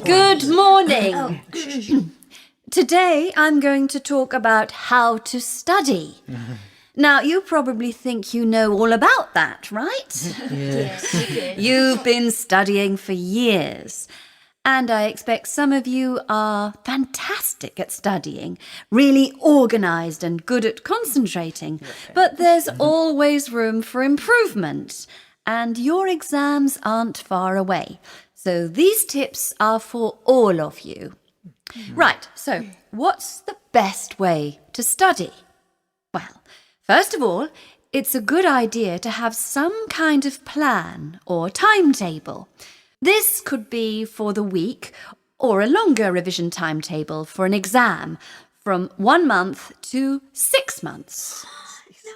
Good morning. Today I'm going to talk about how to study. Now, you probably think you know all about that, right? Yes, we did. You've been studying for years. And I expect some of you are fantastic at studying, really organised and good at concentrating. But there's always room for improvement. And your exams aren't far away. So these tips are for all of you. Right, so what's the best way to study? Well, first of all, it's a good idea to have some kind of plan or timetable. This could be for the week or a longer revision timetable for an exam from 1 month to 6 months.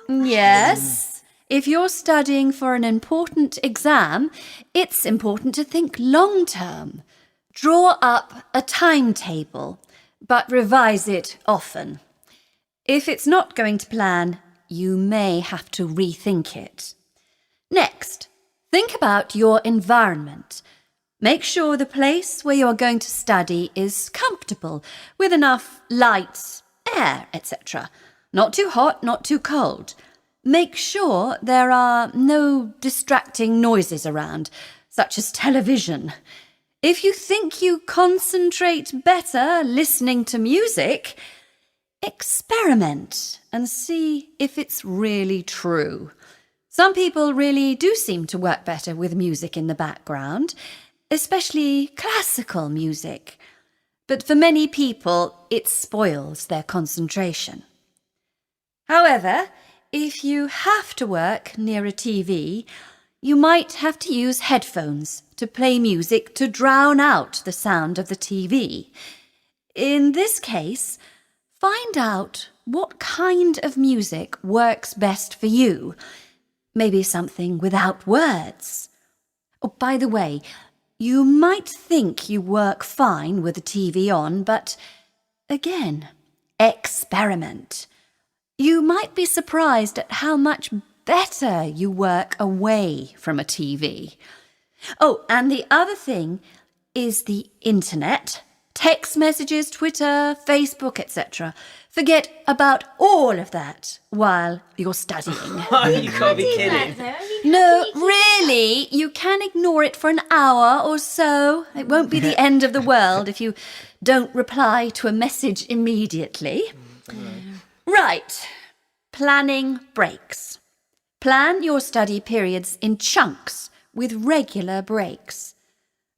Yes, if you're studying for an important exam, it's important to think long term. Draw up a timetable, but revise it often. If it's not going to plan, you may have to rethink it. Next, think about your environment. Make sure the place where you are going to study is comfortable, with enough light, air, etc. Not too hot, not too cold. Make sure there are no distracting noises around, such as television. If you think you concentrate better listening to music, experiment and see if it's really true. Some people really do seem to work better with music in the background, especially classical music. But for many people, it spoils their concentration. However, if you have to work near a TV, you might have to use headphones to play music to drown out the sound of the TV. In this case, find out what kind of music works best for you. Maybe something without words. Oh, by the way, you might think you work fine with the TV on, but again, experiment. You might be surprised at how much better you work away from a TV. Oh, and the other thing is the internet. Text messages, Twitter, Facebook, etc. Forget about all of that while you're studying. You can't be kidding. No, really, you can ignore it for an hour or so. It won't be the end of the world if you don't reply to a message immediately. Right, planning breaks. Plan your study periods in chunks with regular breaks.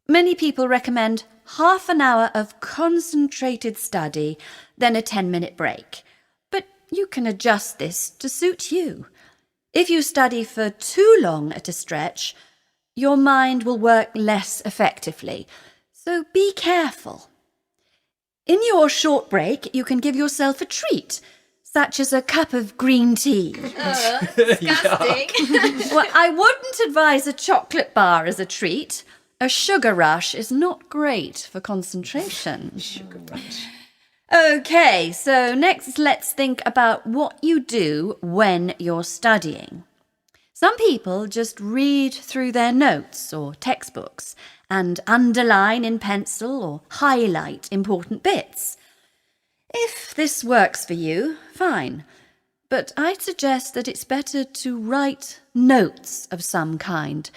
Many people recommend half an hour of concentrated study, then a 10-minute break. But you can adjust this to suit you. If you study for too long at a stretch, your mind will work less effectively. So be careful. In your short break, you can give yourself a treat, such as a cup of green tea. Disgusting. Well, I wouldn't advise a chocolate bar as a treat. A sugar rush is not great for concentration. Sugar rush. Okay, so next let's think about what you do when you're studying. Some people just read through their notes or textbooks and underline in pencil or highlight important bits. If this works for you, fine. But I'd suggest that it's better to write notes of some kind,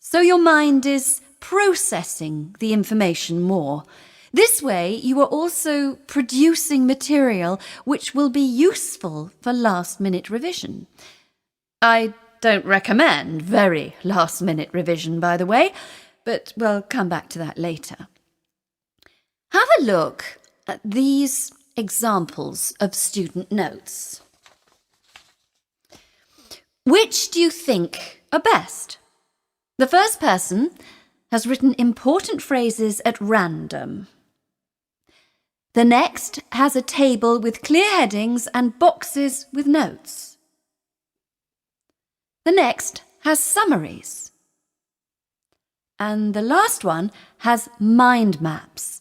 so your mind is processing the information more. This way, you are also producing material which will be useful for last-minute revision. I don't recommend very last-minute revision, by the way, but we'll come back to that later. Have a look at these examples of student notes. Which do you think are best? The first person has written important phrases at random. The next has a table with clear headings and boxes with notes. The next has summaries. And the last one has mind maps.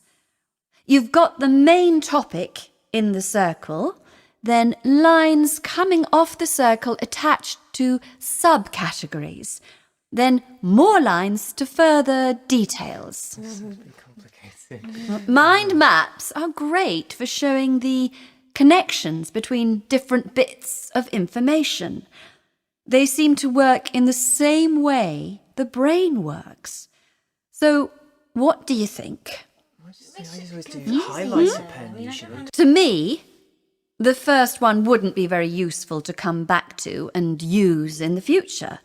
You've got the main topic in the circle, then lines coming off the circle attached to subcategories. then more lines to further details. Mind maps are great for showing the connections between different bits of information. They seem to work in the same way the brain works. So, what do you think? I always do highlighter pen usually. To me, the first one wouldn't be very useful to come back to and use in the future.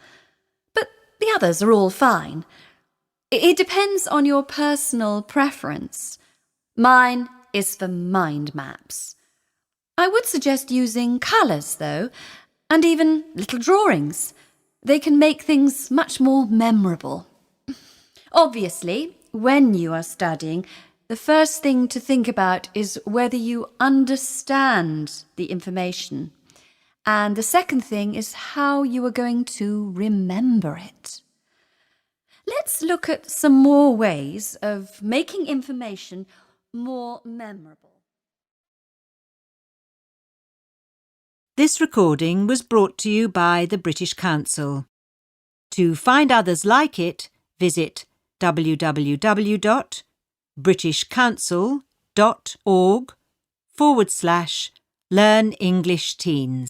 But the others are all fine. It depends on your personal preference. Mine is for mind maps. I would suggest using colours, though, and even little drawings. They can make things much more memorable. Obviously, when you are studying, the first thing to think about is whether you understand the information. And the second thing is how you are going to remember it. Let's look at some more ways of making information more memorable. This recording was brought to you by the British Council. To find others like it, visit www.britishcouncil.org/Learn English Teens.